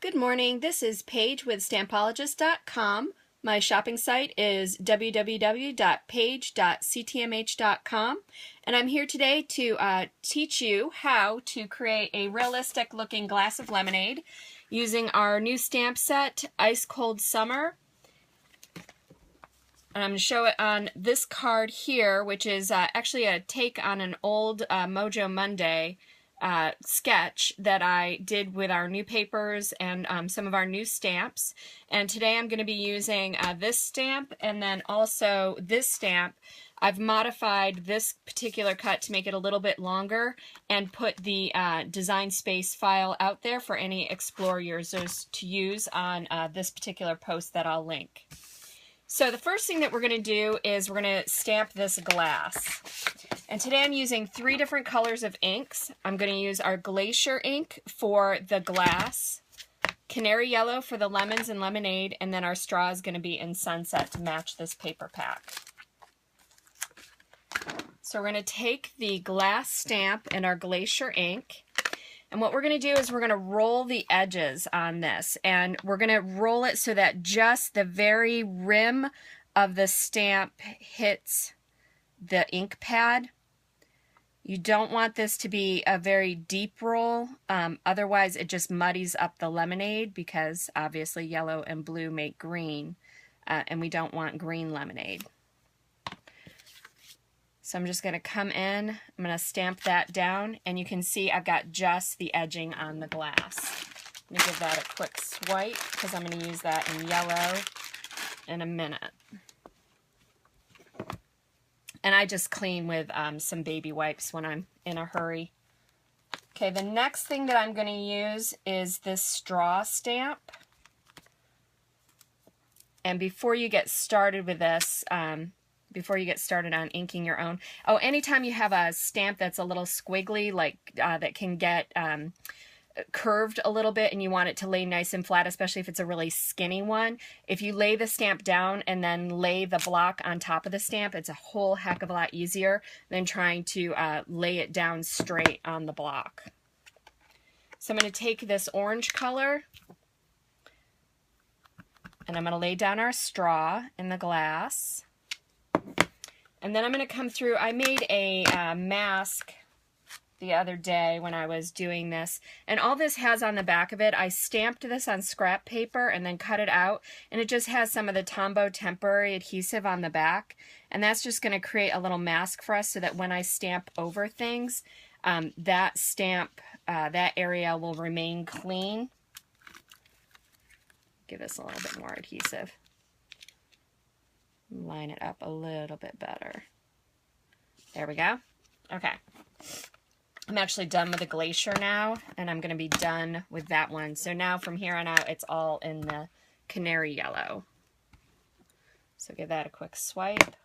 Good morning. This is Paige with Stampologist.com. My shopping site is www.page.ctmh.com, and I'm here today to teach you how to create a realistic looking glass of lemonade using our new stamp set, Ice-Cold Summer. And I'm going to show it on this card here, which is actually a take on an old Mojo Monday sketch that I did with our new papers and some of our new stamps. And today I'm going to be using this stamp and then also this stamp. I've modified this particular cut to make it a little bit longer and put the design space file out there for any Explore users to use on this particular post that I'll link. So the first thing that we're going to do is we're going to stamp this glass. And today I'm using 3 different colors of inks. I'm going to use our Glacier ink for the glass, Canary Yellow for the lemons and lemonade, and then our straw is going to be in Sunset to match this paper pack. So we're going to take the glass stamp and our Glacier ink, and what we're going to do is we're going to roll the edges on this, and we're going to roll it so that just the very rim of the stamp hits the ink pad. You don't want this to be a very deep roll, otherwise it just muddies up the lemonade because obviously yellow and blue make green, and we don't want green lemonade. So I'm just going to come in, I'm going to stamp that down, and you can see I've got just the edging on the glass. Let me give that a quick swipe because I'm going to use that in yellow in a minute. And I just clean with some baby wipes when I'm in a hurry. Okay, the next thing that I'm going to use is this straw stamp. And before you get started with this, before you get started on inking your own. Oh, anytime you have a stamp that's a little squiggly, like that can get curved a little bit and you want it to lay nice and flat, especially if it's a really skinny one, if you lay the stamp down and then lay the block on top of the stamp, it's a whole heck of a lot easier than trying to lay it down straight on the block. So I'm going to take this orange color and I'm going to lay down our straw in the glass. And then I'm going to come through, I made a mask the other day when I was doing this, and all this has on the back of it, I stamped this on scrap paper and then cut it out, and it just has some of the Tombow temporary adhesive on the back, and that's just going to create a little mask for us so that when I stamp over things, that stamp, that area will remain clean. Give this a little bit more adhesive. Line it up a little bit better. There we go. Okay. I'm actually done with the Glacier now, and I'm going to be done with that one. So now from here on out, it's all in the Canary Yellow. So give that a quick swipe.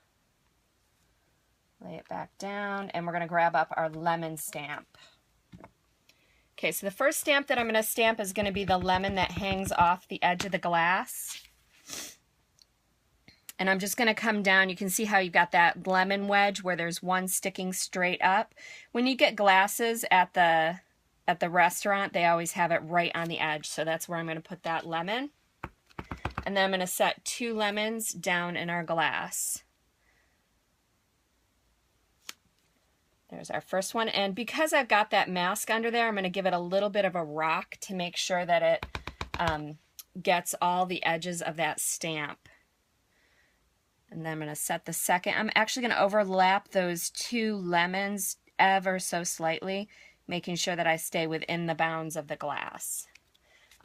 Lay it back down, and we're going to grab up our lemon stamp. Okay, so the first stamp that I'm going to stamp is going to be the lemon that hangs off the edge of the glass. And I'm just going to come down. You can see how you've got that lemon wedge where there's one sticking straight up. When you get glasses at the restaurant, they always have it right on the edge. So that's where I'm going to put that lemon. And then I'm going to set 2 lemons down in our glass. There's our first one. And because I've got that mask under there, I'm going to give it a little bit of a rock to make sure that it gets all the edges of that stamp. And then I'm going to set the second. I'm actually going to overlap those 2 lemons ever so slightly, making sure that I stay within the bounds of the glass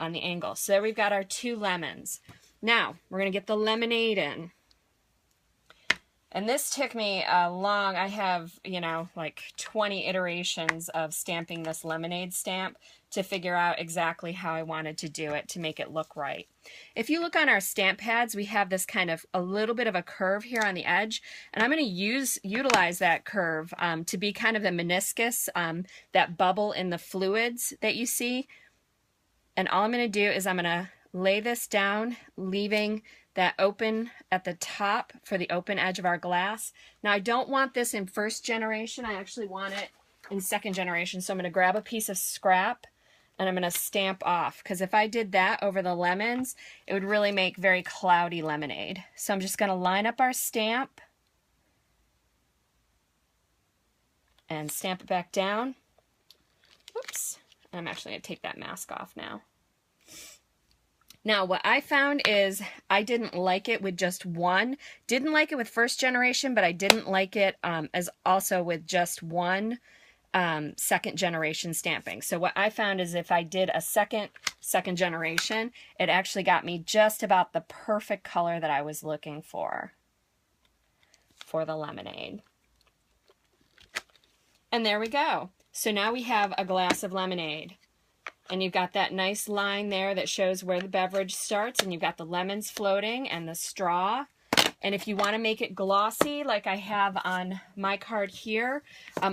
on the angle. So there we've got our 2 lemons. Now, we're going to get the lemonade in. And this took me long. I have, you know, like 20 iterations of stamping this lemonade stamp to figure out exactly how I wanted to do it to make it look right. If you look on our stamp pads, we have this kind of a little bit of a curve here on the edge, and I'm going to utilize that curve to be kind of the meniscus, that bubble in the fluids that you see. And all I'm going to do is I'm going to lay this down, leaving that open at the top for the open edge of our glass. Now I don't want this in first generation, I actually want it in second generation, so I'm going to grab a piece of scrap and I'm going to stamp off, because if I did that over the lemons, it would really make very cloudy lemonade. So I'm just going to line up our stamp and stamp it back down. Whoops. I'm actually going to take that mask off now. Now, what I found is I didn't like it with just one. Didn't like it with first generation, but I didn't like it as also with just one second generation stamping. So what I found is if I did a second generation, it actually got me just about the perfect color that I was looking for the lemonade. And there we go. So now we have a glass of lemonade. And you've got that nice line there that shows where the beverage starts, and you've got the lemons floating and the straw. And if you want to make it glossy, like I have on my card here,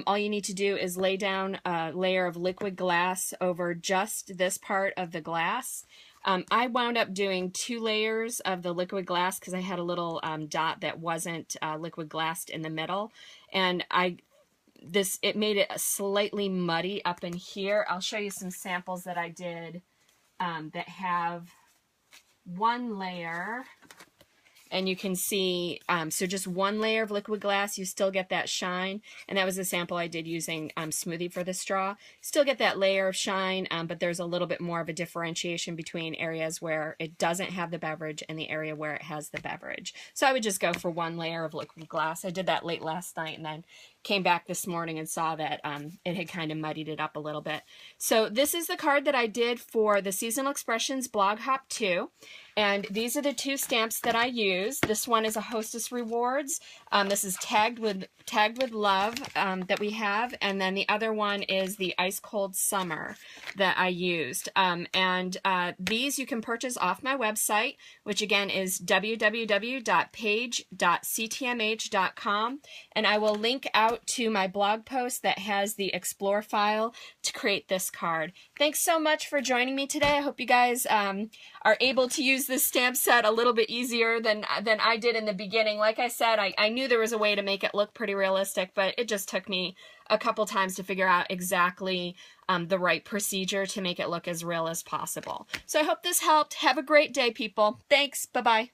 all you need to do is lay down a layer of liquid glass over just this part of the glass. I wound up doing 2 layers of the liquid glass because I had a little dot that wasn't liquid glassed in the middle. And it made it slightly muddy up in here. I'll show you some samples that I did that have 1 layer, and you can see, so just 1 layer of liquid glass, you still get that shine, and that was a sample I did using Smoothie for the straw. Still get that layer of shine, but there's a little bit more of a differentiation between areas where it doesn't have the beverage and the area where it has the beverage. So I would just go for 1 layer of liquid glass. I did that late last night, and then came back this morning and saw that it had kind of muddied it up a little bit. So this is the card that I did for the Seasonal Expressions Blog Hop 2. And these are the 2 stamps that I use. This one is a Hostess Rewards. This is tagged with love that we have. And then the other one is the Ice-Cold Summer that I used. These you can purchase off my website, which again is www.page.ctmh.com. And I will link out to my blog post that has the Explore file to create this card. Thanks so much for joining me today. I hope you guys are able to use this stamp set a little bit easier than I did in the beginning. Like I said, I knew there was a way to make it look pretty realistic, but it just took me a couple times to figure out exactly the right procedure to make it look as real as possible. So I hope this helped. Have a great day, people. Thanks. Bye-bye.